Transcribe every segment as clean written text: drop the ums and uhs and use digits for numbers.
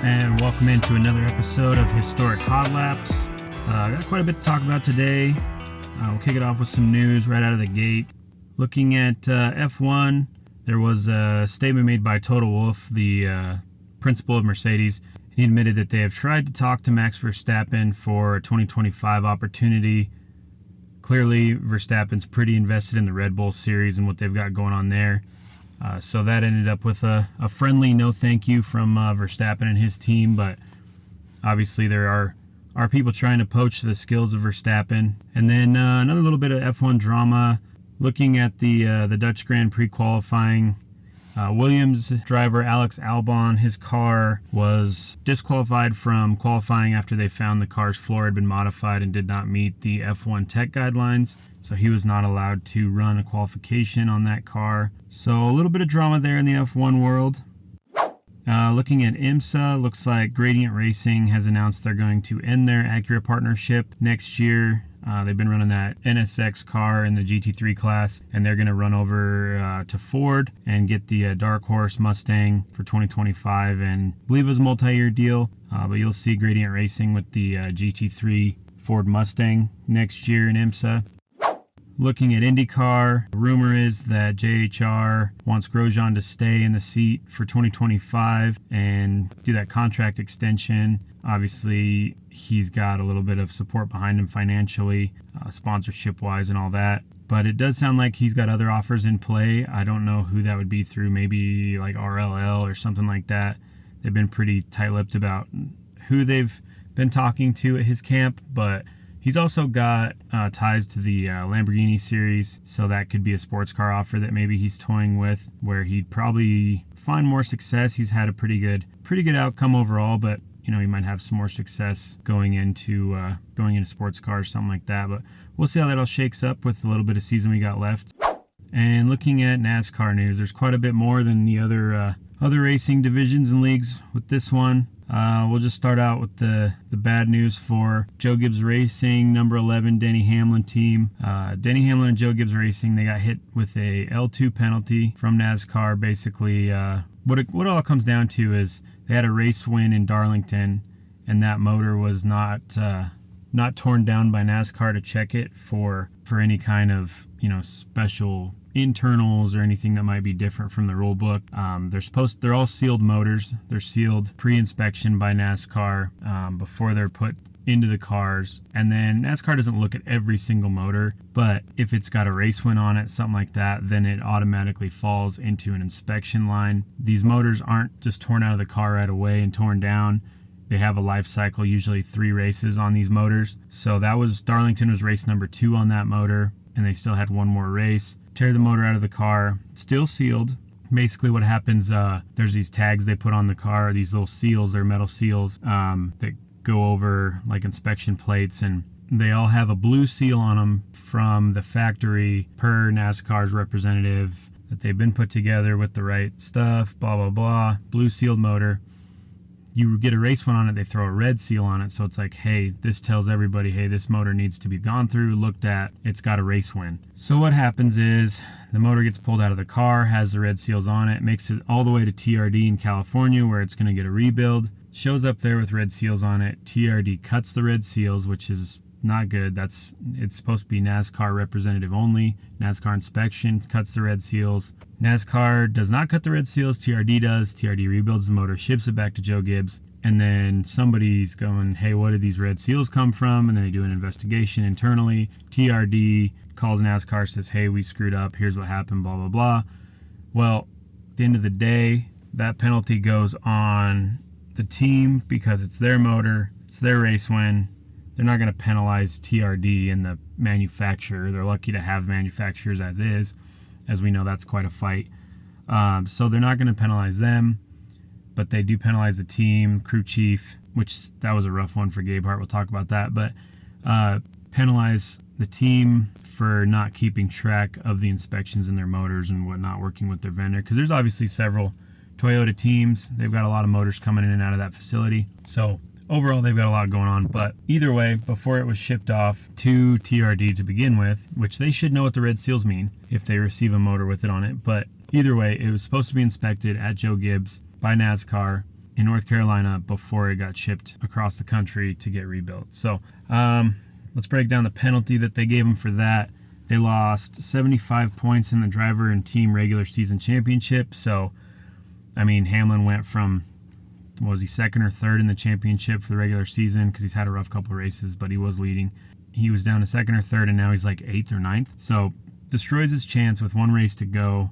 And welcome into another episode of Historic Hot Laps. I got quite a bit to talk about today. We'll kick it off with some news right out of the gate. Looking at F1, there was a statement made by Toto Wolff, the principal of Mercedes. He admitted that they have tried to talk to Max Verstappen for a 2025 opportunity. Clearly, Verstappen's pretty invested in the Red Bull series and what they've got going on there. So that ended up with a friendly no thank you from Verstappen and his team, but obviously there are people trying to poach the skills of Verstappen. And then another little bit of F1 drama, looking at the Dutch Grand Prix qualifying. Williams driver Alex Albon, his car was disqualified from qualifying after they found the car's floor had been modified and did not meet the F1 tech guidelines. So he was not allowed to run a qualification on that car. So a little bit of drama there in the F1 world. Looking at IMSA, looks like Gradient Racing has announced they're going to end their Acura partnership next year. They've been running that NSX car in the GT3 class, and they're going to run over to Ford and get the Dark Horse Mustang for 2025, and I believe it was a multi-year deal, but you'll see Gradient Racing with the GT3 Ford Mustang next year in IMSA. Looking at IndyCar, the rumor is that JHR wants Grosjean to stay in the seat for 2025 and do that contract extension. Obviously, he's got a little bit of support behind him financially, sponsorship-wise and all that. But it does sound like he's got other offers in play. I don't know who that would be through, maybe like RLL or something like that. They've been pretty tight-lipped about who they've been talking to at his camp, but he's also got ties to the Lamborghini series, so that could be a sports car offer that maybe he's toying with, where he'd probably find more success. He's had a pretty good outcome overall, but you know, he might have some more success going into sports cars, something like that. But we'll see how that all shakes up with a little bit of season we got left. And looking at NASCAR news, there's quite a bit more than the other racing divisions and leagues with this one. We'll just start out with the bad news for Joe Gibbs Racing, number 11 Denny Hamlin team. Denny Hamlin and Joe Gibbs Racing, they got hit with a L2 penalty from NASCAR. Basically, what it all comes down to is they had a race win in Darlington, and that motor was not torn down by NASCAR to check it for any kind of, you know, special internals or anything that might be different from the rule book. They're all sealed motors. They're sealed pre-inspection by NASCAR before they're put into the cars. And then NASCAR doesn't look at every single motor, but if it's got a race win on it, something like that, then it automatically falls into an inspection line. These motors aren't just torn out of the car right away and torn down. They have a life cycle, usually 3 races on these motors. So Darlington was race number 2 on that motor, and they still had one more race. Tear the motor out of the car, still sealed. Basically what happens, there's these tags they put on the car, these little seals, they're metal seals that go over like inspection plates, and they all have a blue seal on them from the factory per NASCAR's representative, that they've been put together with the right stuff, blah, blah, blah. Blue sealed motor. You get a race one on it, they throw a red seal on it, so it's like, hey, this tells everybody, hey, this motor needs to be gone through, looked at, it's got a race win. So what happens is the motor gets pulled out of the car, has the red seals on it, makes it all the way to TRD in California, where it's going to get a rebuild, shows up there with red seals on it. TRD cuts the red seals, which is not good. It's supposed to be NASCAR representative only. NASCAR inspection cuts the red seals. NASCAR does not cut the red seals. TRD does. TRD rebuilds the motor, ships it back to Joe Gibbs, and then somebody's going, hey, what did these red seals come from? And then they do an investigation internally. TRD calls NASCAR, says, hey, we screwed up. Here's what happened, blah, blah, blah. Well, at the end of the day, that penalty goes on the team because it's their motor, it's their race win. They're not going to penalize TRD and the manufacturer. They're lucky to have manufacturers as is. As we know, that's quite a fight. So they're not going to penalize them, but they do penalize the team, crew chief, which that was a rough one for Gabe Hart. We'll talk about that. But penalize the team for not keeping track of the inspections in their motors and whatnot, working with their vendor. Because there's obviously several Toyota teams. They've got a lot of motors coming in and out of that facility. So overall, they've got a lot going on. But either way, before it was shipped off to TRD to begin with, which they should know what the red seals mean if they receive a motor with it on it. But either way, it was supposed to be inspected at Joe Gibbs by NASCAR. in North Carolina before it got shipped across the country to get rebuilt. So let's break down the penalty that they gave him for that. They lost 75 points in the driver and team regular season championship. So, I mean, Hamlin went from, was he second or third in the championship for the regular season because he's had a rough couple of races, but he was leading. He was down to second or third, and now he's like 8th or 9th. So destroys his chance with one race to go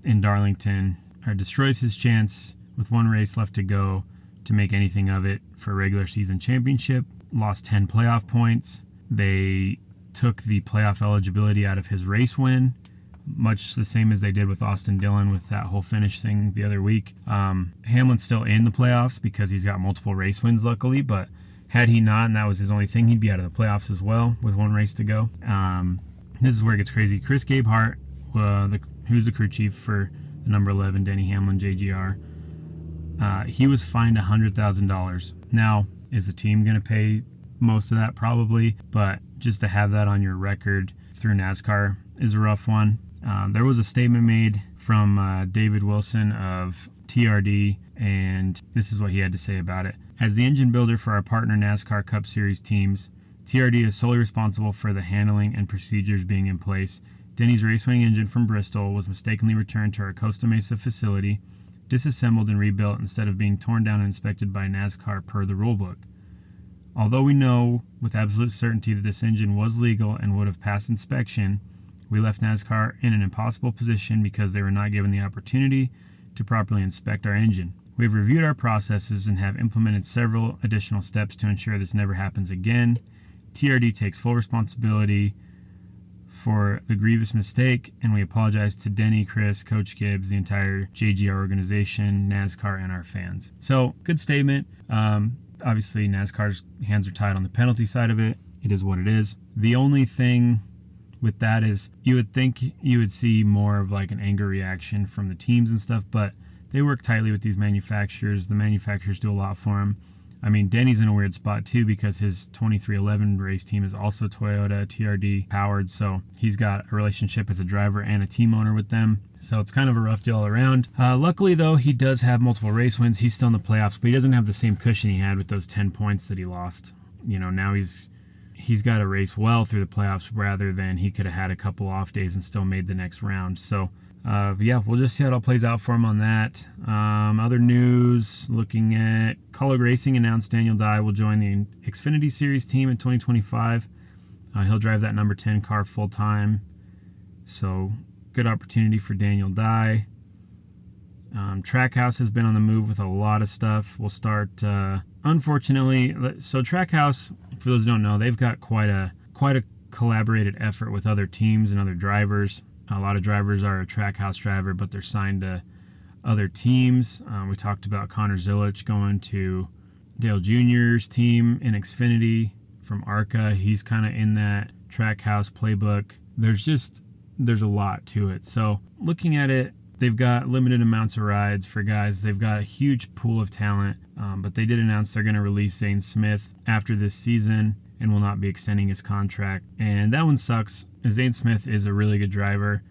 in Darlington, or destroys his chance with one race left to go to make anything of it for a regular season championship. Lost 10 playoff points. They took the playoff eligibility out of his race win, much the same as they did with Austin Dillon with that whole finish thing the other week. Hamlin's still in the playoffs because he's got multiple race wins, luckily, but had he not, and that was his only thing, he'd be out of the playoffs as well with one race to go. This is where it gets crazy. Chris Gabehart, who's the crew chief for the number 11 Denny Hamlin JGR, he was fined $100,000. Now, is the team going to pay most of that? Probably, but just to have that on your record through NASCAR is a rough one. There was a statement made from David Wilson of TRD, and this is what he had to say about it. As the engine builder for our partner NASCAR Cup Series teams, TRD is solely responsible for the handling and procedures being in place. Denny's race-winning engine from Bristol was mistakenly returned to our Costa Mesa facility, disassembled and rebuilt instead of being torn down and inspected by NASCAR per the rulebook. Although we know with absolute certainty that this engine was legal and would have passed inspection, we left NASCAR in an impossible position because they were not given the opportunity to properly inspect our engine. We have reviewed our processes and have implemented several additional steps to ensure this never happens again. TRD takes full responsibility for the grievous mistake, and we apologize to Denny, Chris, Coach Gibbs, the entire JGR organization, NASCAR, and our fans. So, good statement. Obviously, NASCAR's hands are tied on the penalty side of it. It is what it is. The only thing with that is you would think you would see more of like an anger reaction from the teams and stuff, but they work tightly with these manufacturers. The manufacturers do a lot for them. I mean, Denny's in a weird spot too because his 2311 race team is also Toyota TRD powered, so he's got a relationship as a driver and a team owner with them. So it's kind of a rough deal all around. Luckily, though, he does have multiple race wins. He's still in the playoffs, but he doesn't have the same cushion he had with those 10 points that he lost. You know, now he's got to race well through the playoffs rather than he could have had a couple off days and still made the next round. So yeah, we'll just see how it all plays out for him on that. Other news, looking at Kaulig Racing announced Daniel Dye will join the Xfinity Series team in 2025. He'll drive that number 10 car full time. So good opportunity for Daniel Dye. Trackhouse has been on the move with a lot of stuff. We'll start, unfortunately, so Trackhouse, for those who don't know, they've got quite a collaborated effort with other teams and other drivers. A lot of drivers are a Trackhouse driver, but they're signed to other teams. We talked about Connor Zilic going to Dale Jr.'s team in Xfinity from ARCA. He's kind of in that Trackhouse playbook. There's a lot to it. So looking at it, they've got limited amounts of rides for guys. They've got a huge pool of talent, but they did announce they're going to release Zane Smith after this season and will not be extending his contract. And that one sucks. Zane Smith is a really good driver.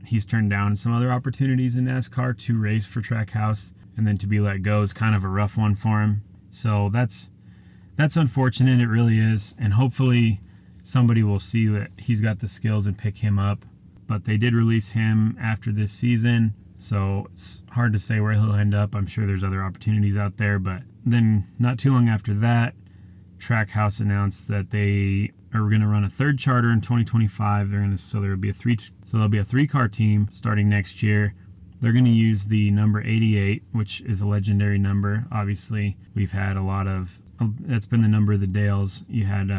He's turned down some other opportunities in NASCAR to race for Trackhouse, and then to be let go is kind of a rough one for him. So that's unfortunate. It really is. And hopefully somebody will see that he's got the skills and pick him up. But they did release him after this season, so it's hard to say where he'll end up. I'm sure there's other opportunities out there. But then not too long after that, Trackhouse announced that they are going to run a third charter in 2025. There'll be a 3-car team starting next year. They're going to use the number 88, which is a legendary number. Obviously, we've had that's been the number of the Dales. You had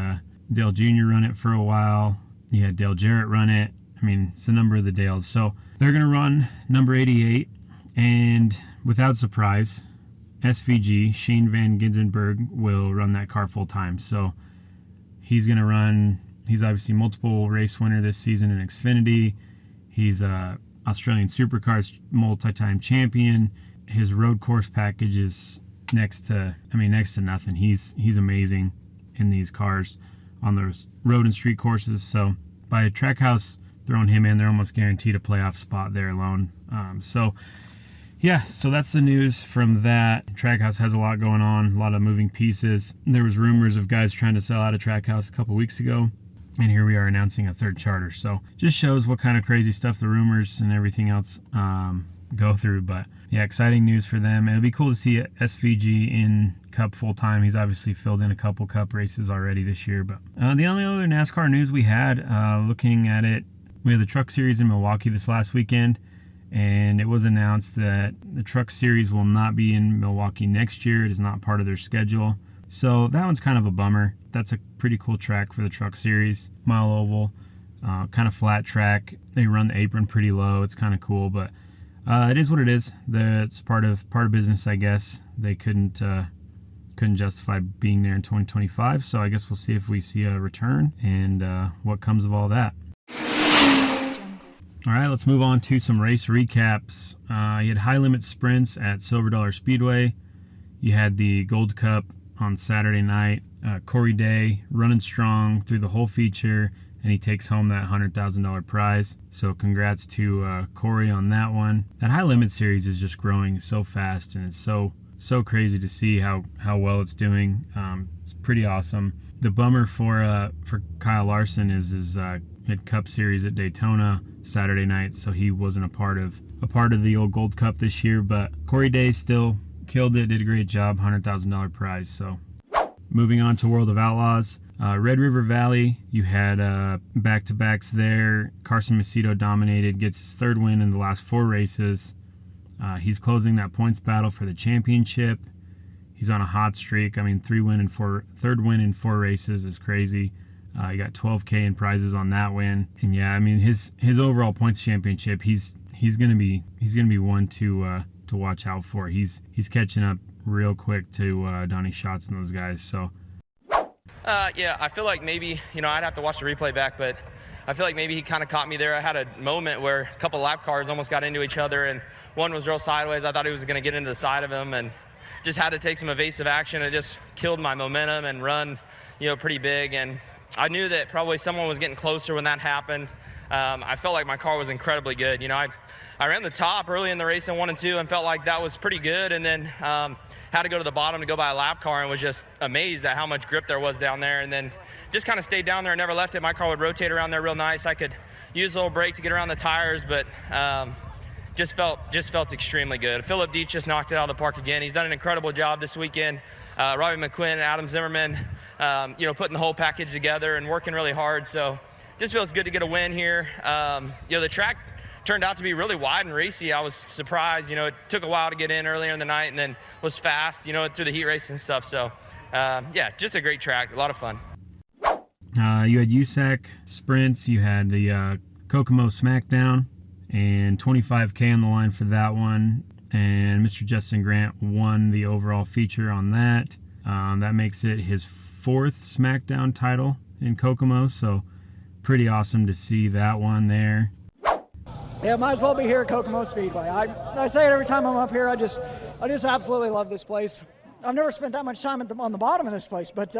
Dale Jr. run it for a while. You had Dale Jarrett run it. I mean, it's the number of the Dales. So they're going to run number 88, and without surprise, SVG, Shane Van Gisbergen, will run that car full time. So he's obviously multiple race winner this season in Xfinity. He's a Australian Supercars multi-time champion. His road course package is next to nothing. He's amazing in these cars on those road and street courses. So by Trackhouse throwing him in, they're almost guaranteed a playoff spot there alone. So Yeah, so that's the news from that. Trackhouse has a lot going on, a lot of moving pieces. There was rumors of guys trying to sell out of Trackhouse a couple weeks ago, and here we are announcing a third charter. So just shows what kind of crazy stuff the rumors and everything else go through. But yeah, exciting news for them. And it'll be cool to see SVG in Cup full time. He's obviously filled in a couple Cup races already this year. But the only other NASCAR news we had, looking at it, we had the Truck Series in Milwaukee this last weekend. And it was announced that the Truck Series will not be in Milwaukee next year. It is not part of their schedule. So that one's kind of a bummer. That's a pretty cool track for the Truck Series. Mile oval, kind of flat track. They run the apron pretty low. It's kind of cool, but it is what it is. It's part of business, I guess. They couldn't justify being there in 2025. So I guess we'll see if we see a return and what comes of all that. All right, let's move on to some race recaps. You had high limit sprints at Silver Dollar Speedway. You had the Gold Cup on Saturday night. Corey Day running strong through the whole feature, and he takes home that $100,000 prize. So congrats to Corey on that one. That high limit series is just growing so fast, and it's so crazy to see how well it's doing. It's pretty awesome. The bummer for Kyle Larson is his had Cup Series at Daytona Saturday night, so he wasn't a part of the old Gold Cup this year. But Corey Day still killed it, did a great job, $100,000 prize. So moving on to World of Outlaws, Red River Valley, you had back-to-backs there. Carson Macedo dominated, gets his third win in the last 4 races. He's closing that points battle for the championship. He's on a hot streak. I mean, third win in 4 races is crazy. He got $12K in prizes on that win, and yeah, I mean his overall points championship, he's gonna be one to watch out for. He's catching up real quick to Donnie Schatz and those guys. So yeah, I feel like maybe I'd have to watch the replay back, but I feel like maybe he kind of caught me there. I had a moment where a couple lap cars almost got into each other, and one was real sideways. I thought he was gonna get into the side of him, and just had to take some evasive action. It just killed my momentum and run, pretty big. And I knew that probably someone was getting closer when that happened. I felt like my car was incredibly good. I ran the top early in the race in 1 and 2 and felt like that was pretty good, and then had to go to the bottom to go by a lap car and was just amazed at how much grip there was down there, and then just kind of stayed down there and never left it. My car would rotate around there real nice. I could use a little brake to get around the tires, but just felt extremely good. Philip Dietz just knocked it out of the park again. He's done an incredible job this weekend. Robbie McQuinn and Adam Zimmerman, putting the whole package together and working really hard. So just feels good to get a win here. The track turned out to be really wide and racy. I was surprised. It took a while to get in earlier in the night and then was fast, through the heat race and stuff. So, yeah, just a great track. A lot of fun. You had USAC sprints. You had the Kokomo Smackdown and $25K on the line for that one. And Mr. Justin Grant won the overall feature on that. That makes it his 4th SmackDown title in Kokomo, so pretty awesome to see that one there. Yeah, might as well be here at Kokomo Speedway. I say it every time I'm up here. I just absolutely love this place. I've never spent that much time on the bottom of this place, but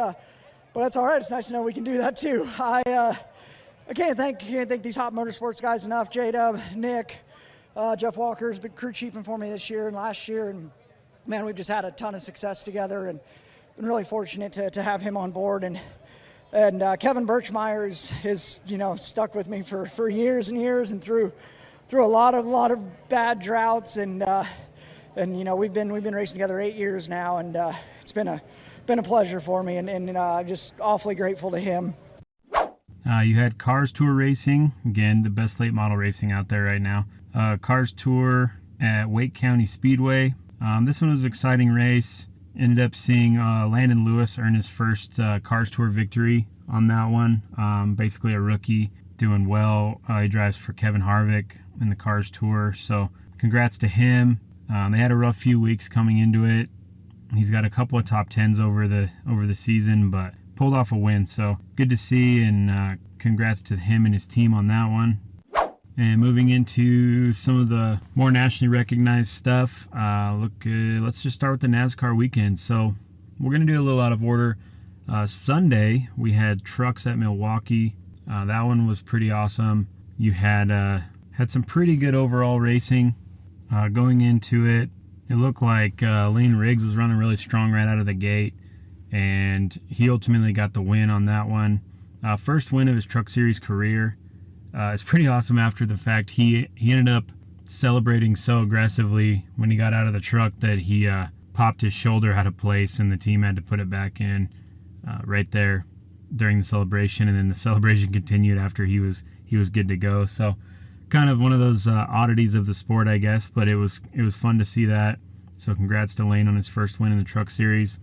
that's all right. It's nice to know we can do that too. I can't thank these Hot Motorsports guys enough. J-Dub, Nick, Jeff Walker's been crew chiefing for me this year and last year, and man, we've just had a ton of success together, and been really fortunate to have him on board. And Kevin Birchmeyer is stuck with me for years and years, and through a lot of bad droughts, and we've been racing together 8 years now, and it's been a pleasure for me, and just awfully grateful to him. You had Cars Tour Racing, again, the best late model racing out there right now. Cars Tour at Wake County Speedway. This one was an exciting race. Ended up seeing Landon Lewis earn his first Cars Tour victory on that one. Basically a rookie doing well. He drives for Kevin Harvick in the Cars Tour, so congrats to him. They had a rough few weeks coming into it. He's got a couple of top 10s over the season, but pulled off a win, so good to see, and congrats to him and his team on that one. And moving into some of the more nationally recognized stuff, let's just start with the NASCAR weekend. So we're going to do a little out of order. Sunday, we had trucks at Milwaukee. That one was pretty awesome. You had some pretty good overall racing. Going into it, it looked like Lane Riggs was running really strong right out of the gate, and he ultimately got the win on that one. First win of his Truck Series career. It's pretty awesome after the fact. He ended up celebrating so aggressively when he got out of the truck that he popped his shoulder out of place, and the team had to put it back in right there during the celebration, and then the celebration continued after he was good to go. So kind of one of those oddities of the sport, I guess, but it was fun to see that. So congrats to Lane on his first win in the Truck Series.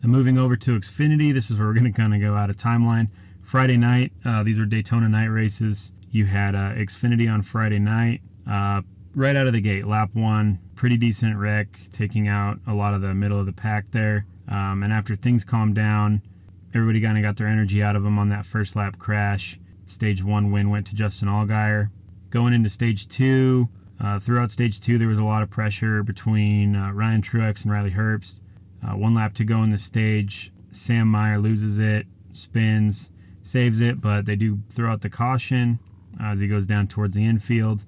And moving over to Xfinity, this is where we're going to kind of go out of timeline. Friday night, these were Daytona night races. You had Xfinity on Friday night. Right out of the gate, lap 1, pretty decent wreck, taking out a lot of the middle of the pack there. And after things calmed down, everybody kind of got their energy out of them on that first lap crash. Stage 1 win went to Justin Allgaier. Going into Stage 2, throughout Stage 2, there was a lot of pressure between Ryan Truex and Riley Herbst. 1 lap to go in the stage. Sam Meyer loses it, spins, saves it, but they do throw out the caution as he goes down towards the infield.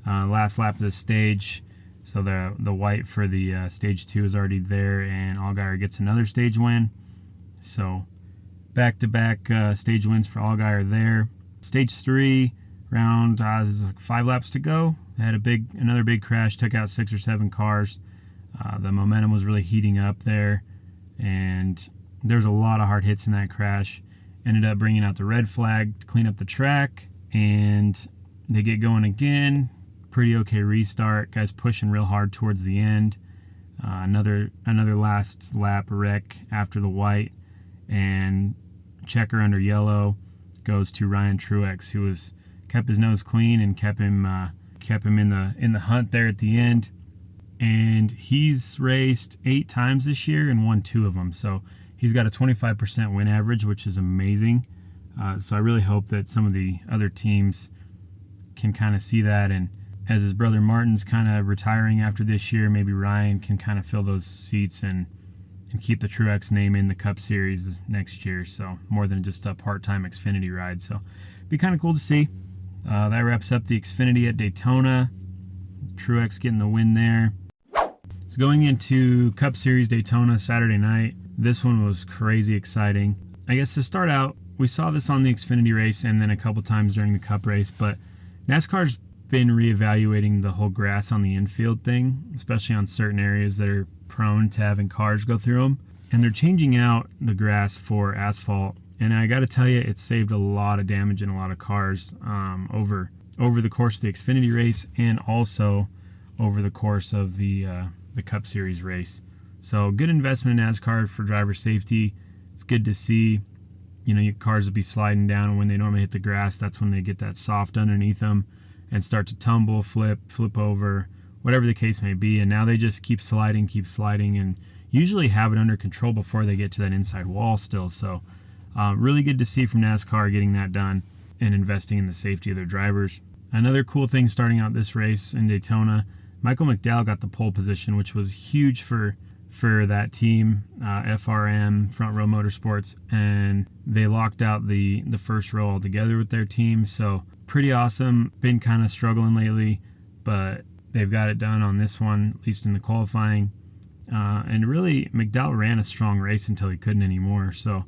Last lap of the stage, so the white for the Stage 2 is already there, and Allgaier gets another stage win. So back-to-back stage wins for Allgaier there. Stage 3, there's like 5 laps to go. They had another big crash, took out 6 or 7 cars. The momentum was really heating up there, and there's a lot of hard hits in that crash. Ended up bringing out the red flag to clean up the track, and they get going again. Pretty okay restart. Guys pushing real hard towards the end. Another last lap wreck after the white, and checker under yellow goes to Ryan Truex, who kept his nose clean and kept him in the hunt there at the end. And he's raced 8 times this year and won 2 of them. So he's got a 25% win average, which is amazing. So I really hope that some of the other teams can kind of see that. And as his brother Martin's kind of retiring after this year, maybe Ryan can kind of fill those seats and keep the Truex name in the Cup Series next year. So more than just a part-time Xfinity ride. So be kind of cool to see. That wraps up the Xfinity at Daytona. Truex getting the win there. So going into Cup Series Daytona Saturday night, this one was crazy exciting. I guess to start out, we saw this on the Xfinity race and then a couple times during the Cup race, but NASCAR's been reevaluating the whole grass on the infield thing, especially on certain areas that are prone to having cars go through them. And they're changing out the grass for asphalt. And I got to tell you, it's saved a lot of damage in a lot of cars over the course of the Xfinity race and also over the course of the Cup Series race. So good investment in NASCAR for driver safety. It's good to see. Your cars will be sliding down, and when they normally hit the grass, that's when they get that soft underneath them and start to tumble, flip over, whatever the case may be. And now they just keep sliding, and usually have it under control before they get to that inside wall still. So really good to see from NASCAR getting that done and investing in the safety of their drivers. Another cool thing starting out this race in Daytona, Michael McDowell got the pole position, which was huge for that team, FRM, Front Row Motorsports, and they locked out the first row altogether with their team. So pretty awesome. Been kind of struggling lately, but they've got it done on this one, at least in the qualifying. And really, McDowell ran a strong race until he couldn't anymore. So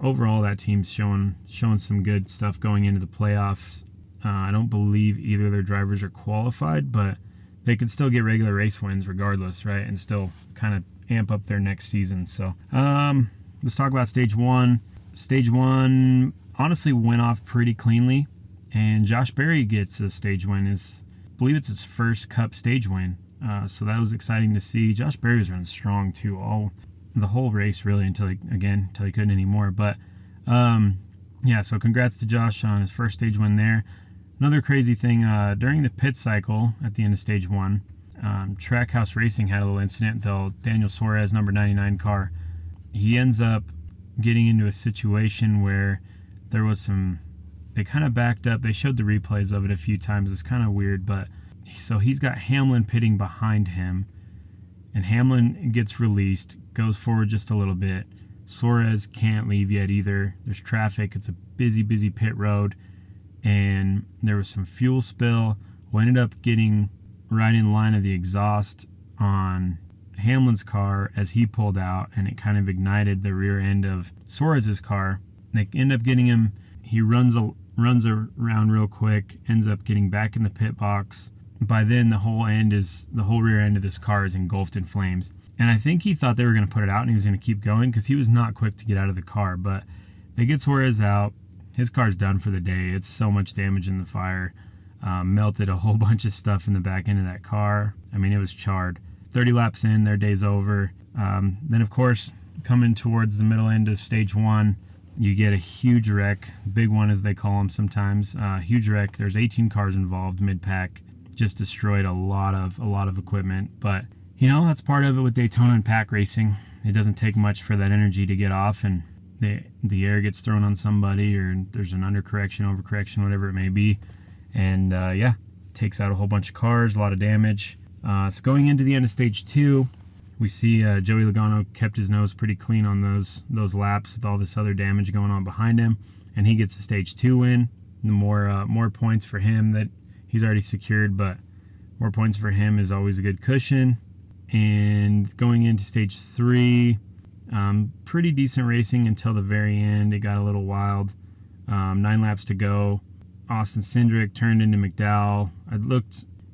overall, that team's showing some good stuff going into the playoffs. I don't believe either of their drivers are qualified, but they could still get regular race wins regardless, right? And still kind of amp up their next season. So let's talk about Stage 1. Stage 1 honestly went off pretty cleanly, and Josh Berry gets a stage win. I believe it's his first Cup stage win. So that was exciting to see. Josh Berry was running strong too, the whole race really until he couldn't anymore. But so congrats to Josh on his first stage win there. Another crazy thing, during the pit cycle at the end of Stage 1, Trackhouse Racing had a little incident. Daniel Suarez, number 99 car, he ends up getting into a situation where there was they kind of backed up. They showed the replays of it a few times. It's kind of weird, but so he's got Hamlin pitting behind him, and Hamlin gets released, goes forward just a little bit. Suarez can't leave yet either. There's traffic. It's a busy pit road, and there was some fuel spill. We ended up getting right in line of the exhaust on Hamlin's car as he pulled out, and it kind of ignited the rear end of Suarez's car. They end up getting him. He runs around real quick, ends up getting back in the pit box. By then, the whole rear end of this car is engulfed in flames. And I think he thought they were going to put it out and he was going to keep going because he was not quick to get out of the car. But they get Suarez out. His car's done for the day. It's so much damage in the fire. Melted a whole bunch of stuff in the back end of that car. I mean, it was charred. 30 laps in, their day's over. Then, of course, coming towards the middle end of stage 1, you get a huge wreck. Big one, as they call them sometimes. Huge wreck. There's 18 cars involved mid-pack. Just destroyed a lot of equipment. But, that's part of it with Daytona and pack racing. It doesn't take much for that energy to get off, and the air gets thrown on somebody, or there's an undercorrection, overcorrection, whatever it may be. And, takes out a whole bunch of cars, a lot of damage. So going into the end of stage 2, we see Joey Logano kept his nose pretty clean on those laps with all this other damage going on behind him, and he gets a stage 2 win. The more points for him that he's already secured, but more points for him is always a good cushion. And going into stage 3, pretty decent racing until the very end. It got a little wild. 9 laps to go. Austin Cindric turned into McDowell.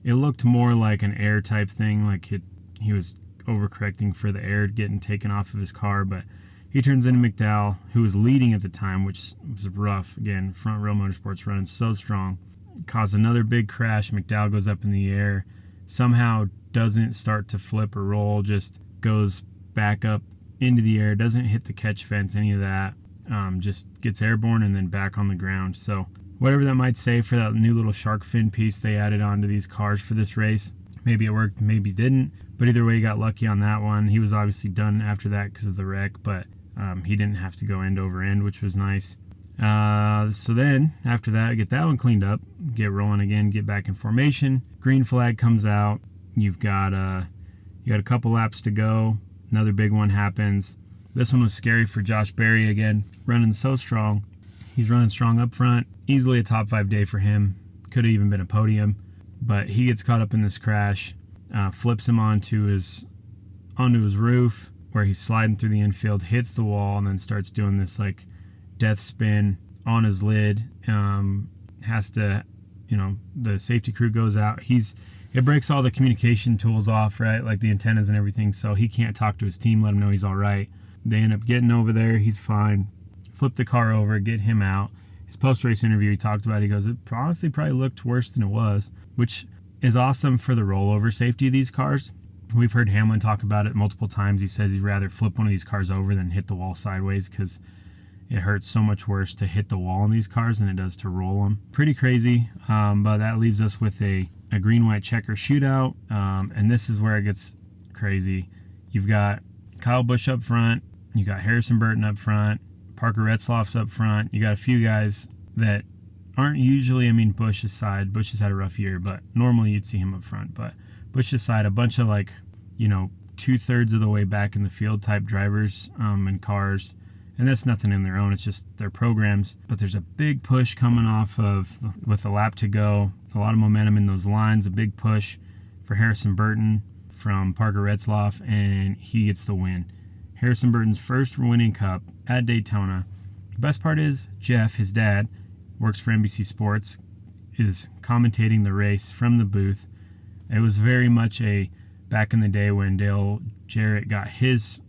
It looked more like an air type thing, like he was overcorrecting for the air getting taken off of his car, but he turns into McDowell, who was leading at the time, which was rough. Again, Front Row Motorsports running so strong. Caused another big crash. McDowell goes up in the air, somehow doesn't start to flip or roll, just goes back up into the air, doesn't hit the catch fence, any of that. Just gets airborne and then back on the ground. So whatever that might say for that new little shark fin piece they added onto these cars for this race. Maybe it worked, maybe it didn't. But either way, he got lucky on that one. He was obviously done after that because of the wreck, but he didn't have to go end over end, which was nice. So then, after that, get that one cleaned up, get rolling again, get back in formation. Green flag comes out. You've got a couple laps to go. Another big one happens. This one was scary for Josh Berry again, running so strong. He's running strong up front. Easily a top 5 day for him. Could have even been a podium. But he gets caught up in this crash. Flips him onto his roof, where he's sliding through the infield, hits the wall, and then starts doing this like death spin on his lid. Has to, the safety crew goes out. It breaks all the communication tools off, right? Like the antennas and everything. So he can't talk to his team, let him know he's all right. They end up getting over there. He's fine. Flip the car over, get him out. His post-race interview, he talked about it. He goes, it honestly probably looked worse than it was, which is awesome for the rollover safety of these cars. We've heard Hamlin talk about it multiple times. He says he'd rather flip one of these cars over than hit the wall sideways because it hurts so much worse to hit the wall in these cars than it does to roll them. Pretty crazy, but that leaves us with a green-white checker shootout, and this is where it gets crazy. You've got Kyle Busch up front. You got Harrison Burton up front. Parker Retzlaff's up front. You got a few guys that aren't usually, Busch's side. Busch has had a rough year, but normally you'd see him up front. But Busch's side, a bunch of 2/3 of the way back in the field type drivers and cars. And that's nothing in their own. It's just their programs. But there's a big push coming off with a lap to go. A lot of momentum in those lines. A big push for Harrison Burton from Parker Retzlaff, and he gets the win. Harrison Burton's first winning Cup at Daytona. The best part is Jeff, his dad, works for NBC Sports, is commentating the race from the booth. It was very much back in the day when Dale Jarrett got his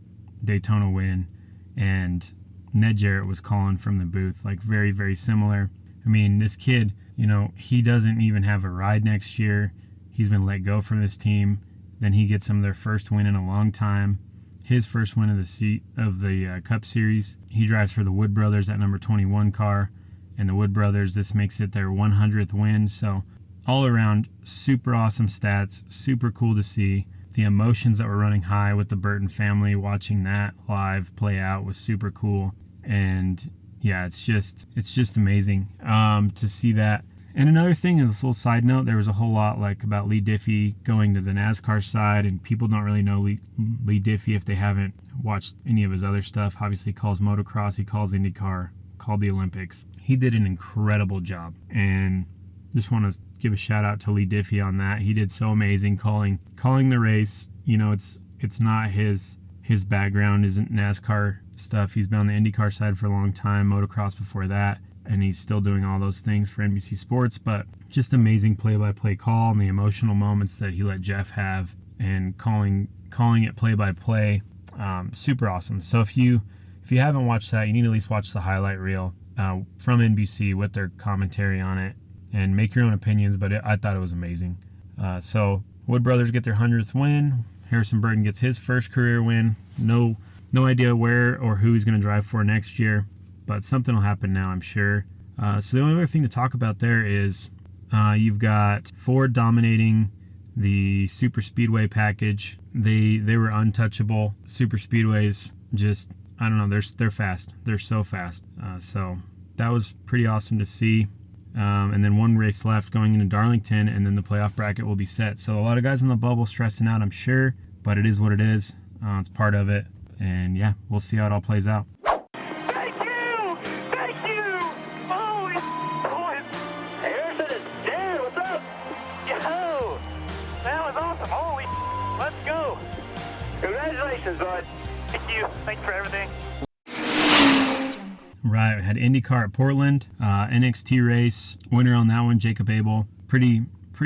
Daytona win, and Ned Jarrett was calling from the booth, very, very similar. This kid, he doesn't even have a ride next year. He's been let go from this team. Then he gets them their first win in a long time. His first win of the Cup Series. He drives for the Wood Brothers, that number 21 car. And the Wood Brothers, this makes it their 100th win. So all around, super awesome stats. Super cool to see. The emotions that were running high with the Burton family watching that live play out was super cool. And yeah, it's just amazing to see that. And another thing, as a little side note, there was a whole lot about Lee Diffie going to the NASCAR side, and people don't really know Lee Diffie if they haven't watched any of his other stuff. Obviously, he calls motocross, he calls Indycar, called the Olympics. He did an incredible job, and just want to give a shout out to Lee Diffie on that. He did so amazing calling the race. You know, it's not his background isn't NASCAR stuff. He's been on the Indycar side for a long time, motocross before that, and he's still doing all those things for NBC Sports. But just amazing play-by-play call and the emotional moments that he let Jeff have, and calling it play-by-play. Super awesome. So if you haven't watched that, you need to at least watch the highlight reel from NBC with their commentary on it, and make your own opinions. But I thought it was amazing. So Wood Brothers get their 100th win. Harrison Burton gets his first career win. No idea where or who he's going to drive for next year, but something will happen now, I'm sure. So the only other thing to talk about there is you've got Ford dominating the super speedway package. They were untouchable. Super speedways, just, I don't know, they're fast. They're so fast. So that was pretty awesome to see. And then one race left going into Darlington, and then the playoff bracket will be set. So a lot of guys in the bubble stressing out, I'm sure, but it is what it is. It's part of it. And yeah, we'll see how it all plays out. Thank you! Thank you! Holy boys! Harrison is dead. What's up? Yo! That was awesome. Holy, let's go. Congratulations, bud. Thank you. Thanks for everything. Right, we had IndyCar at Portland, NXT race, winner on that one, Jacob Abel. Pretty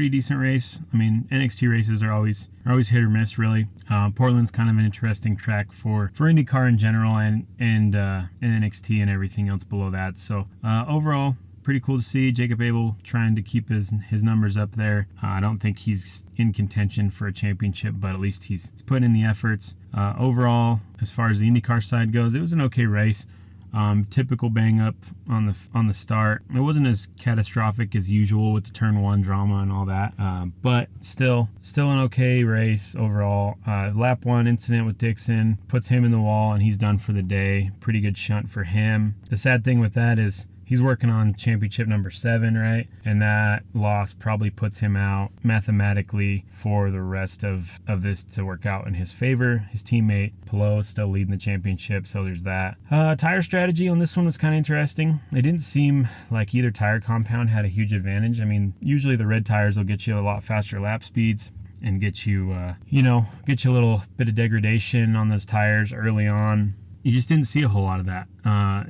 decent race. I mean, NXT races are always hit or miss, really. Portland's kind of an interesting track for IndyCar in general, and NXT and everything else below that. So overall, pretty cool to see Jacob Abel trying to keep his numbers up there. I don't think he's in contention for a championship, but at least he's putting in the efforts. Overall, as far as the IndyCar side goes, it was an okay race. Typical bang up on the start. It wasn't as catastrophic as usual with the turn 1 drama and all that, but still an okay race overall. Lap 1 incident with Dixon puts him in the wall, and he's done for the day. Pretty good shunt for him. The sad thing with that is he's working on championship number 7, right? And that loss probably puts him out mathematically for the rest of this to work out in his favor. His teammate Pelot is still leading the championship, so there's that. Tire strategy on this one was kind of interesting. It didn't seem like either tire compound had a huge advantage. I mean, usually the red tires will get you a lot faster lap speeds and get you a little bit of degradation on those tires early on. You just didn't see a whole lot of that.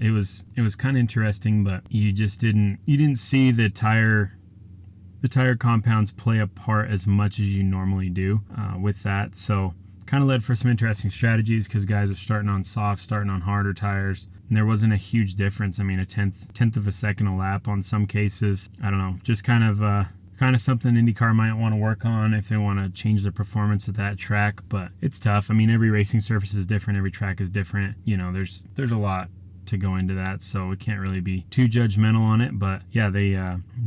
It was kind of interesting, but you didn't see the tire compounds play a part as much as you normally do with that. So kind of led for some interesting strategies, because guys are starting on soft, starting on harder tires, and there wasn't a huge difference. I mean, a tenth of a second a lap on some cases. I don't know, just kind of something IndyCar might want to work on if they want to change their performance at that track, but it's tough. I mean, every racing surface is different, every track is different. You know, there's a lot to go into that, so we can't really be too judgmental on it. But yeah, they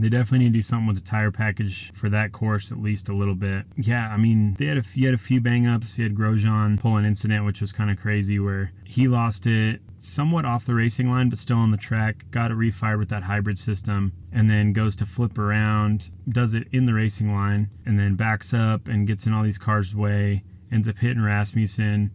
definitely need to do something with the tire package for that course, at least a little bit. Yeah, I mean, you had a few bang ups. You had Grosjean pull an incident, which was kind of crazy, where he lost it somewhat off the racing line, but still on the track, got it refired with that hybrid system, and then goes to flip around, does it in the racing line, and then backs up and gets in all these cars' way, ends up hitting Rasmussen,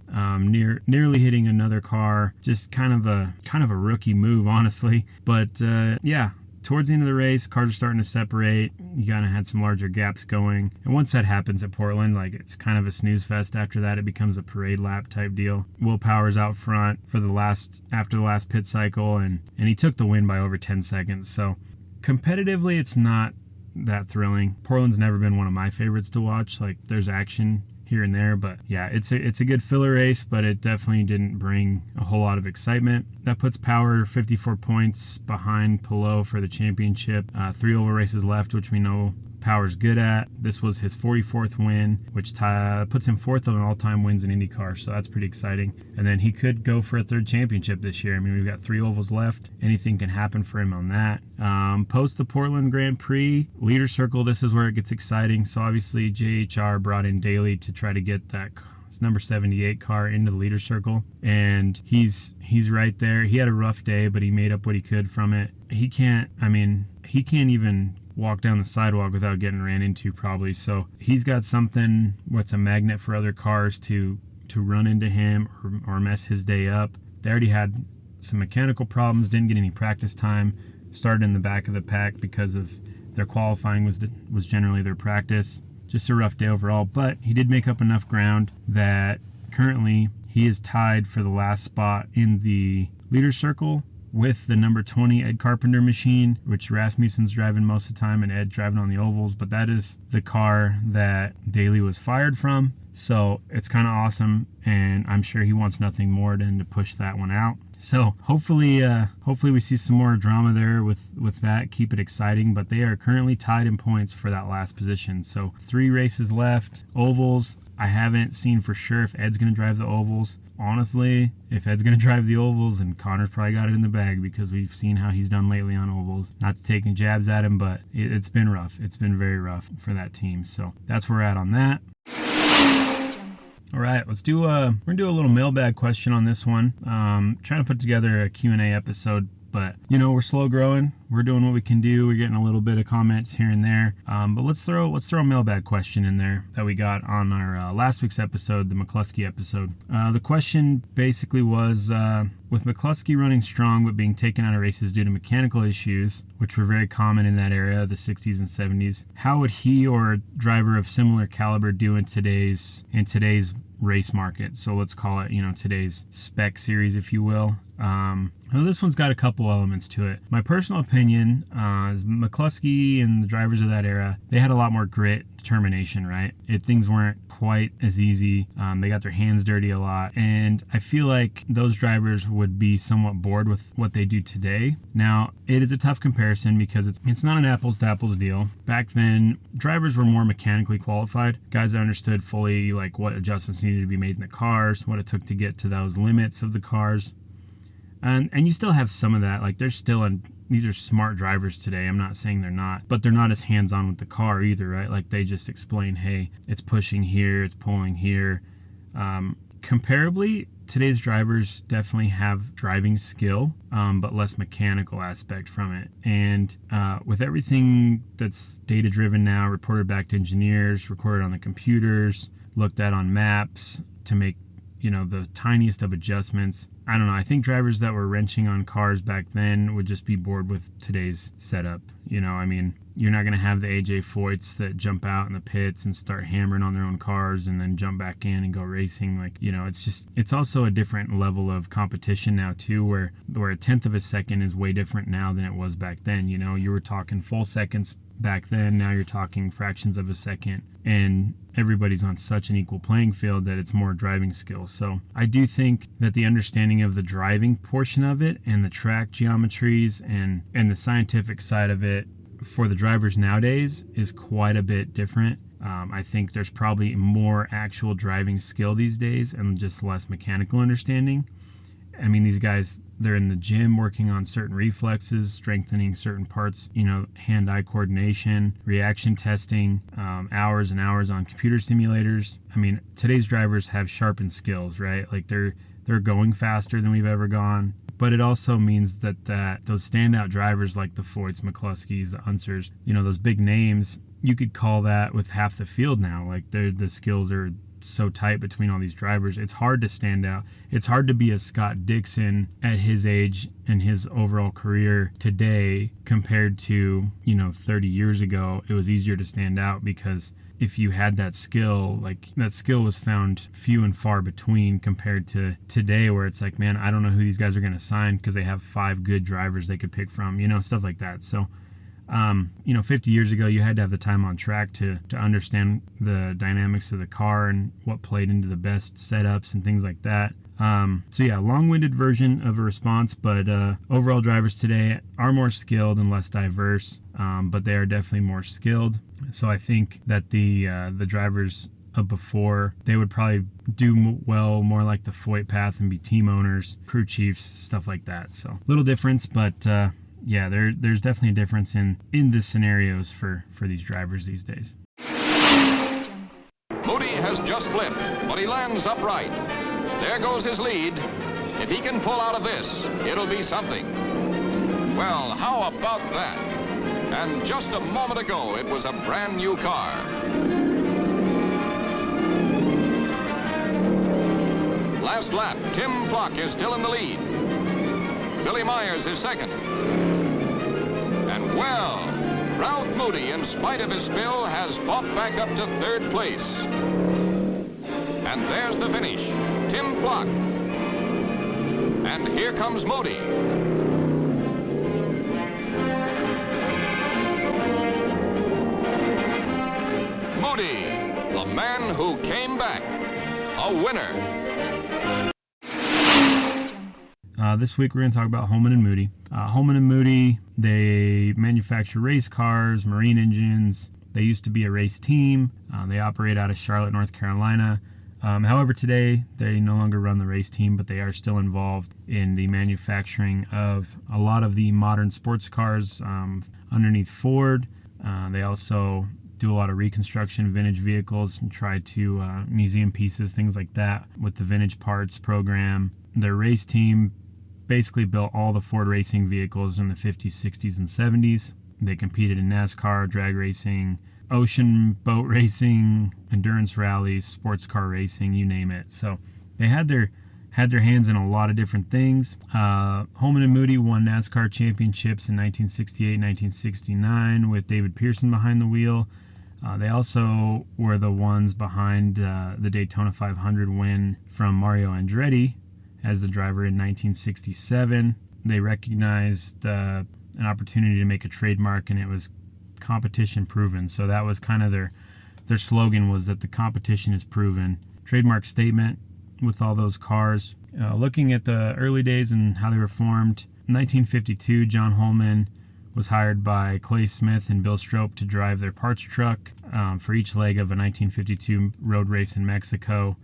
nearly hitting another car. Just kind of a rookie move, honestly. But yeah, towards the end of the race, cars are starting to separate. You kind of had some larger gaps going, and once that happens at Portland, like, it's kind of a snooze fest. After that, it becomes a parade lap type deal. Will Power's out front after the last pit cycle, and he took the win by over 10 seconds. So competitively, it's not that thrilling. Portland's never been one of my favorites to watch. Like, there's action here and there, but yeah, it's a good filler race, but it definitely didn't bring a whole lot of excitement. That puts Power 54 points behind Pelot for the championship. 3 oval races left, which we know Power's good at. This was his 44th win, which puts him 4th on all-time wins in IndyCar, so that's pretty exciting. And then he could go for a 3rd championship this year. I mean, we've got 3 ovals left. Anything can happen for him on that. Post the Portland Grand Prix, leader circle, this is where it gets exciting. So obviously JHR brought in Daly to try to get that number 78 car into the leader circle, and he's right there. He had a rough day, but he made up what he could from it. He can't even walk down the sidewalk without getting ran into, probably. So he's got something what's a magnet for other cars to run into him or mess his day up. They already had some mechanical problems, didn't get any practice time, started in the back of the pack because of Their qualifying was generally their practice. Just a rough day overall, but he did make up enough ground that currently he is tied for the last spot in the leader circle with the number 20 Ed Carpenter machine, which Rasmussen's driving most of the time and Ed driving on the ovals, but that is the car that Daly was fired from. So it's kind of awesome, and I'm sure he wants nothing more than to push that one out. So hopefully we see some more drama there with that, keep it exciting, but they are currently tied in points for that last position. So 3 races left. Ovals, I haven't seen for sure if Ed's going to drive the ovals. Honestly, if Ed's going to drive the ovals, then Connor's probably got it in the bag, because we've seen how he's done lately on ovals. Not to taking jabs at him, but it's been rough. It's been very rough for that team. So that's where we're at on that. All right, we're gonna do a little mailbag question on this one. Trying to put together a Q&A episode, but we're slow growing. We're doing what we can do. We're getting a little bit of comments here and there. But let's throw a mailbag question in there that we got on our last week's episode, the McCluskey episode. The question basically was, with McCluskey running strong but being taken out of races due to mechanical issues, which were very common in that era, the 60s and 70s, how would he or a driver of similar caliber do in today's race market? So let's call it, today's spec series, if you will. Well, this one's got a couple elements to it. My personal opinion is McCluskey and the drivers of that era, they had a lot more grit, determination, right? Things weren't quite as easy. They got their hands dirty a lot, and I feel like those drivers would be somewhat bored with what they do today. Now, it is a tough comparison because it's not an apples to apples deal. Back then, drivers were more mechanically qualified, guys that understood fully like what adjustments needed to be made in the cars, what it took to get to those limits of the cars. And you still have some of that. Like, these are smart drivers today. I'm not saying they're not, but they're not as hands-on with the car either, right? Like, they just explain, hey, it's pushing here, it's pulling here. Comparably, today's drivers definitely have driving skill, but less mechanical aspect from it. And with everything that's data-driven now, reported back to engineers, recorded on the computers, looked at on maps to make the tiniest of adjustments. I don't know. I think drivers that were wrenching on cars back then would just be bored with today's setup. You're not going to have the AJ Foyts that jump out in the pits and start hammering on their own cars and then jump back in and go racing. It's also a different level of competition now too, where a tenth of a second is way different now than it was back then. You were talking full seconds back then. Now you're talking fractions of a second, and everybody's on such an equal playing field that it's more driving skill. So I do think that the understanding of the driving portion of it and the track geometries and the scientific side of it for the drivers nowadays is quite a bit different. I think there's probably more actual driving skill these days and just less mechanical understanding. I mean, these guys, they're in the gym working on certain reflexes, strengthening certain parts, hand-eye coordination, reaction testing, hours and hours on computer simulators. I mean, today's drivers have sharpened skills, right? Like they're going faster than we've ever gone. But it also means that those standout drivers like the Foyts, McCluskeys, the Unsers, those big names, you could call that with half the field now. Like the skills are so tight between all these drivers. It's hard to stand out. It's hard to be a Scott Dixon at his age and his overall career today compared to 30 years ago. It was easier to stand out because if you had that skill, like that skill was found few and far between compared to today, where it's like, man, I don't know who these guys are going to sign because they have 5 good drivers they could pick from, stuff like that. So 50 years ago, you had to have the time on track to understand the dynamics of the car and what played into the best setups and things like that. Long-winded version of a response, but overall drivers today are more skilled and less diverse, but they are definitely more skilled. So I think that the drivers of before, they would probably do well more like the Foyt path and be team owners, crew chiefs, stuff like that. So little difference, but there's definitely a difference in the scenarios for these drivers these days. Moody has just flipped, but he lands upright. There goes his lead. If he can pull out of this, it'll be something. Well, how about that? And just a moment ago, it was a brand new car. Last lap, Tim Flock is still in the lead. Billy Myers is second. And well, Ralph Moody, in spite of his spill, has fought back up to third place. And there's the finish. Tim Flock. And here comes Moody. Moody, the man who came back. A winner. This week we're going to talk about Holman and Moody. Holman and Moody, they manufacture race cars, marine engines. They used to be a race team. They operate out of Charlotte, North Carolina. However, today they no longer run the race team, but they are still involved in the manufacturing of a lot of the modern sports cars underneath Ford. They also do a lot of reconstruction, vintage vehicles, and try to museum pieces, things like that with the vintage parts program. Their race team basically built all the Ford racing vehicles in the 50s, 60s, and 70s. They competed in NASCAR, drag racing, ocean boat racing, endurance rallies, sports car racing, you name it. So they had their hands in a lot of different things. Holman and Moody won NASCAR championships in 1968, 1969 with David Pearson behind the wheel. They also were the ones behind the Daytona 500 win from Mario Andretti as the driver in 1967. They recognized an opportunity to make a trademark, and it was competition proven. So that was kind of their slogan, was that the competition is proven. Trademark statement with all those cars. Looking at the early days and how they were formed, in 1952, John Holman was hired by Clay Smith and Bill Strope to drive their parts truck for each leg of a 1952 road race in Mexico.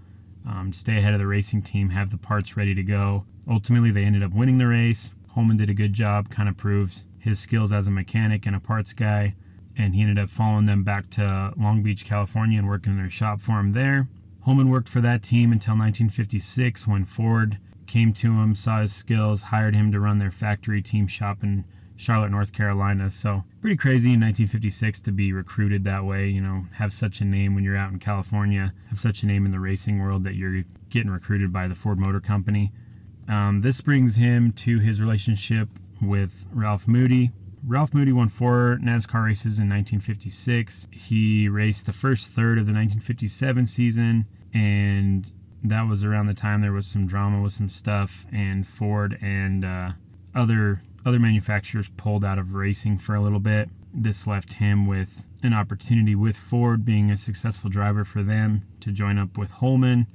To stay ahead of the racing team, have the parts ready to go. Ultimately, they ended up winning the race. Holman did a good job, kind of proved his skills as a mechanic and a parts guy, and he ended up following them back to Long Beach, California, and working in their shop for him there. Holman worked for that team until 1956, when Ford came to him, saw his skills, hired him to run their factory team shop in Charlotte, North Carolina. So pretty crazy in 1956 to be recruited that way, you know, have such a name when you're out in California, have such a name in the racing world that you're getting recruited by the Ford Motor Company. This brings him to his relationship with Ralph Moody. Ralph Moody won 4 NASCAR races in 1956. He raced the first third of the 1957 season, and that was around the time there was some drama with some stuff, and Ford and other manufacturers pulled out of racing for a little bit. This left him with an opportunity with Ford, being a successful driver for them, to join up with Holman.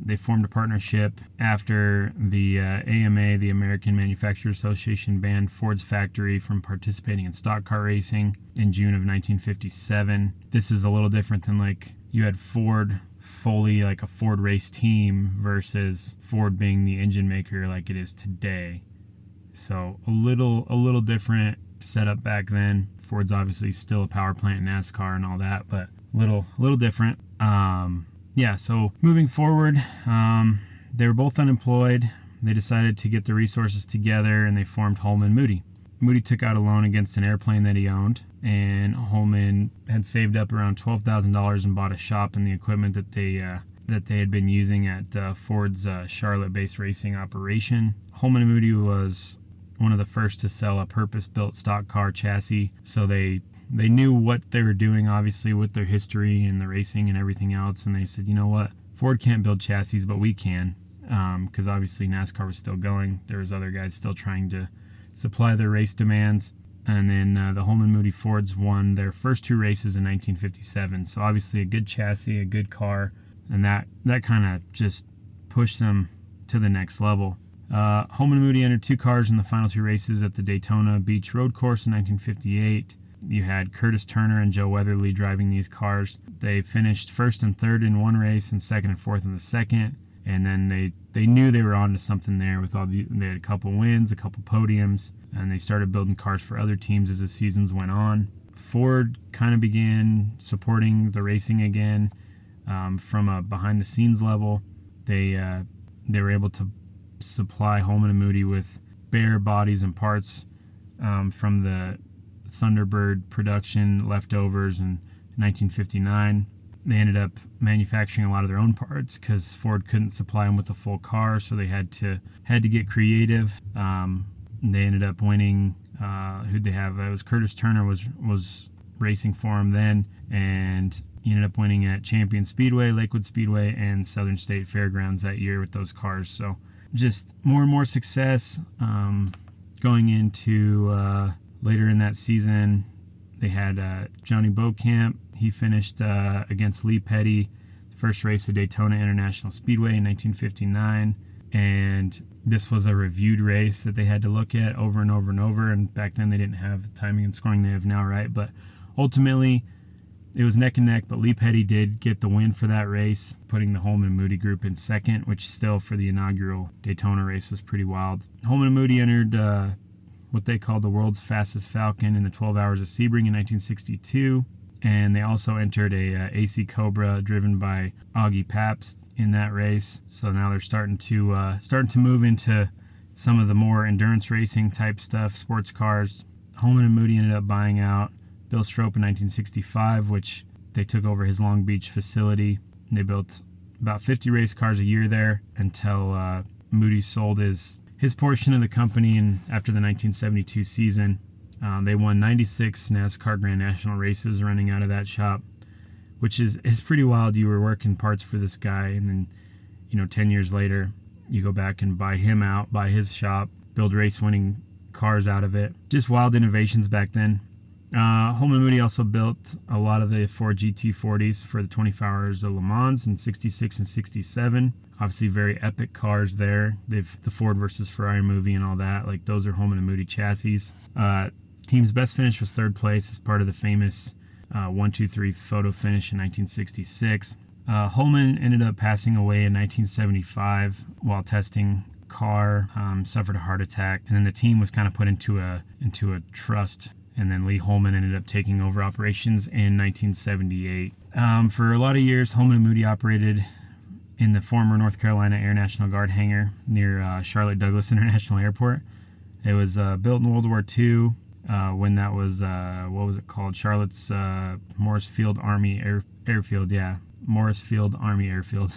They formed a partnership after the AMA, the American Manufacturers Association, banned Ford's factory from participating in stock car racing in June of 1957. This is a little different than like you had Ford fully like a Ford race team versus Ford being the engine maker like it is today. So a little different setup back then. Ford's obviously still a power plant in NASCAR and all that, but little different. So moving forward, they were both unemployed. They decided to get the resources together, and they formed Holman and Moody. Moody took out a loan against an airplane that he owned, and Holman had saved up around $12,000 and bought a shop and the equipment that they had been using at Ford's Charlotte-based racing operation. Holman and Moody was one of the first to sell a purpose-built stock car chassis, so they knew what they were doing, obviously, with their history and the racing and everything else, and they said, you know what, Ford can't build chassis, but we can, because obviously NASCAR was still going. There was other guys still trying to supply their race demands, and then the Holman Moody Fords won their first 2 races in 1957, so obviously a good chassis, a good car, and that kind of just pushed them to the next level. Holman and Moody entered 2 cars in the final 2 races at the Daytona Beach Road Course in 1958. You had Curtis Turner and Joe Weatherly driving these cars. They finished first and third in one race and second and fourth in the second. And then they knew they were on to something there with they had a couple wins, a couple podiums, and they started building cars for other teams as the seasons went on. Ford kind of began supporting the racing again from a behind-the-scenes level. They were able to supply Holman and Moody with bare bodies and parts from the Thunderbird production leftovers in 1959. They ended up manufacturing a lot of their own parts because Ford couldn't supply them with a full car, so they had to get creative. They ended up winning who'd they have? It was Curtis Turner was racing for him then, and he ended up winning at Champion Speedway, Lakewood Speedway, and Southern State Fairgrounds that year with those cars. So just more and more success. Going into later in that season, they had Johnny Beauchamp. He finished against Lee Petty, first race of Daytona International Speedway in 1959. And this was a reviewed race that they had to look at over and over and over. And back then they didn't have the timing and scoring they have now, right? But ultimately, it was neck and neck, but Lee Petty did get the win for that race, putting the Holman and Moody group in second, which still for the inaugural Daytona race was pretty wild. Holman and Moody entered what they called the world's fastest Falcon in the 12 Hours of Sebring in 1962, and they also entered a AC Cobra driven by Augie Pabst in that race. So now they're starting to move into some of the more endurance racing type stuff, sports cars. Holman and Moody ended up buying out Bill Strope in 1965, which they took over his Long Beach facility. They built about 50 race cars a year there until Moody sold his portion of the company. And after the 1972 season, they won 96 NASCAR Grand National races running out of that shop, which is pretty wild. You were working parts for this guy, and then 10 years later you go back and buy him out, buy his shop, build race winning cars out of it. Just wild innovations back then. Holman and Moody also built a lot of the Ford GT40s for the 24 Hours of Le Mans in 66 and 67. Obviously very epic cars there. They've the Ford versus Ferrari movie and all that. Like, those are Holman and Moody chassis. Team's best finish was third place as part of the famous 1-2-3 photo finish in 1966. Holman ended up passing away in 1975 while testing car, suffered a heart attack, and then the team was kind of put into a trust. And then Lee Holman ended up taking over operations in 1978. For a lot of years, Holman and Moody operated in the former North Carolina Air National Guard hangar near Charlotte Douglas International Airport. It was built in World War II when that was, what was it called? Charlotte's Morris Field Army Airfield, yeah. Morris Field Army Airfield.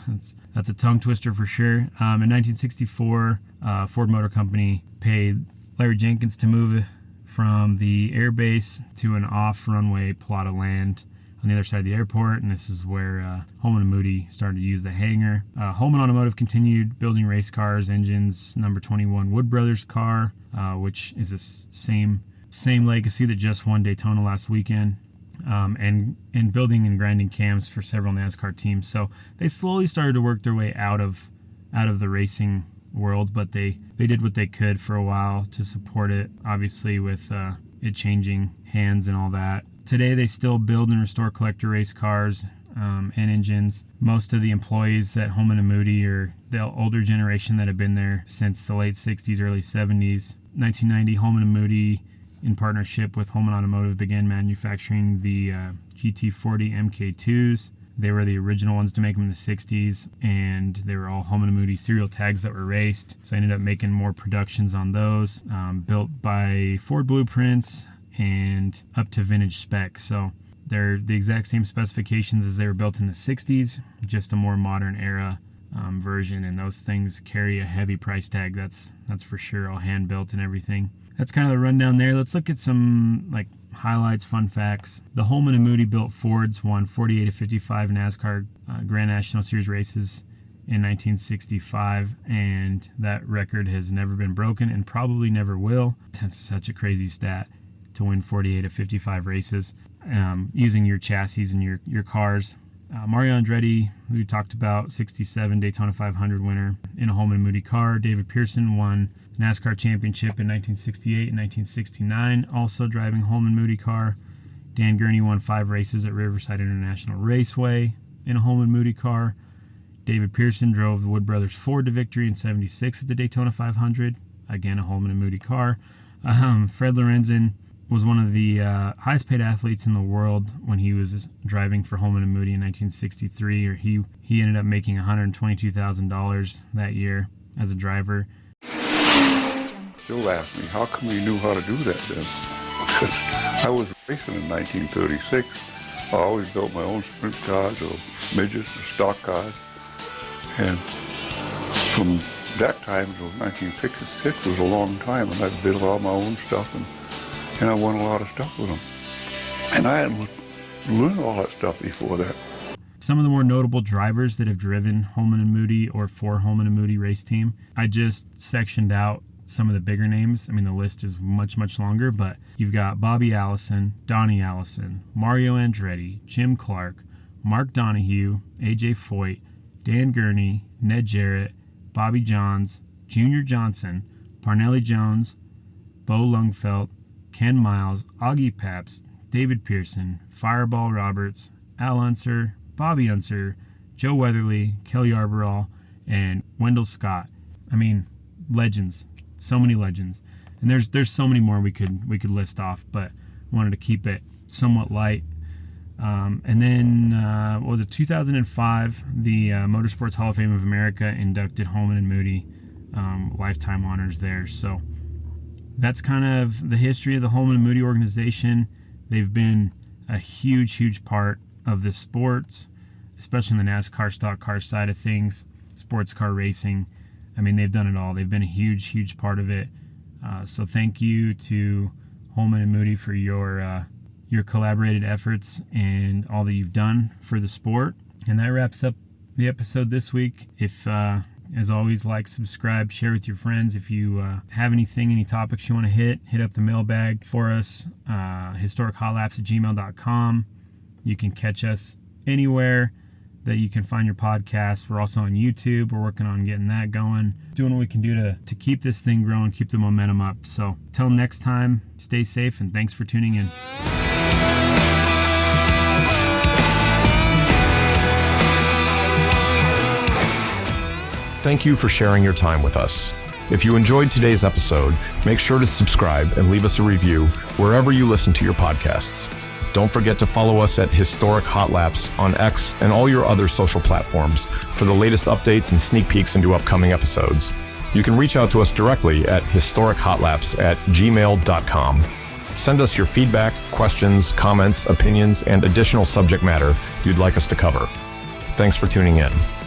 That's a tongue twister for sure. In 1964, Ford Motor Company paid Larry Jenkins to move from the air base to an off-runway plot of land on the other side of the airport, and this is where Holman and Moody started to use the hangar. Holman Automotive continued building race cars, engines, number 21 Wood Brothers car, which is the same legacy that just won Daytona last weekend, and building and grinding cams for several NASCAR teams. So they slowly started to work their way out of the racing world, but they did what they could for a while to support it, obviously with it changing hands and all that. Today they still build and restore collector race cars and engines. Most of the employees at Holman and Moody are the older generation that have been there since the late 60s, early 70s. 1990, Holman and Moody, in partnership with Holman Automotive, began manufacturing the GT40 MK2s. They were the original ones to make them in the 60s, and they were all Holman and Moody serial tags that were raced. So I ended up making more productions on those, built by Ford blueprints and up to vintage specs. So they're the exact same specifications as they were built in the 60s, just a more modern era version, and those things carry a heavy price tag. That's for sure, all hand built and everything. That's kind of the rundown there. Let's look at some highlights, fun facts. The Holman and Moody built Fords won 48 of 55 NASCAR Grand National Series races in 1965, and that record has never been broken and probably never will. That's such a crazy stat, to win 48 of 55 races using your chassis and your cars. Mario Andretti, who we talked about, 67 Daytona 500 winner in a Holman and Moody car. David Pearson won the NASCAR championship in 1968 and 1969, also driving Holman Moody car. Dan Gurney won 5 races at Riverside International Raceway in a Holman Moody car. David Pearson drove the Wood Brothers Ford to victory in 76 at the Daytona 500, again a Holman and Moody car. Fred Lorenzen was one of the highest paid athletes in the world when he was driving for Holman and Moody in 1963, or he ended up making $122,000 that year as a driver. Still ask me, how come you knew how to do that then? Because I was racing in 1936. I always built my own sprint cars or midgets or stock cars. And from that time to 1966 was a long time, and I built all my own stuff. And and I won a lot of stuff with them. And I hadn't learned all that stuff before that. Some of the more notable drivers that have driven Holman and Moody or for Holman and Moody race team, I just sectioned out some of the bigger names. I mean, the list is much, much longer, but you've got Bobby Allison, Donnie Allison, Mario Andretti, Jim Clark, Mark Donahue, AJ Foyt, Dan Gurney, Ned Jarrett, Bobby Johns, Junior Johnson, Parnelli Jones, Bo Lungfelt, Ken Miles, Augie Pabst, David Pearson, Fireball Roberts, Al Unser, Bobby Unser, Joe Weatherly, Kelly Arborall, and Wendell Scott. I mean, legends. So many legends. And there's so many more we could list off, but wanted to keep it somewhat light. And then, what was it, 2005, the Motorsports Hall of Fame of America inducted Holman and Moody, lifetime honors there. So that's kind of the history of the Holman and Moody organization. They've been a huge, huge part of the sports, especially in the NASCAR stock car side of things, sports car racing. I mean, they've done it all. They've been a huge, huge part of it. So thank you to Holman and Moody for your collaborated efforts and all that you've done for the sport. And that wraps up the episode this week. If, as always, like, subscribe, share with your friends. If you have anything, any topics you want to hit up the mailbag for us, historichotlaps@gmail.com. You can catch us anywhere that you can find your podcast. We're also on YouTube. We're working on getting that going, doing what we can do to keep this thing growing, keep the momentum up. So till next time, stay safe, and thanks for tuning in. Thank you for sharing your time with us. If you enjoyed today's episode, make sure to subscribe and leave us a review wherever you listen to your podcasts. Don't forget to follow us at Historic Hot Laps on X and all your other social platforms for the latest updates and sneak peeks into upcoming episodes. You can reach out to us directly at historichotlaps@gmail.com. Send us your feedback, questions, comments, opinions, and additional subject matter you'd like us to cover. Thanks for tuning in.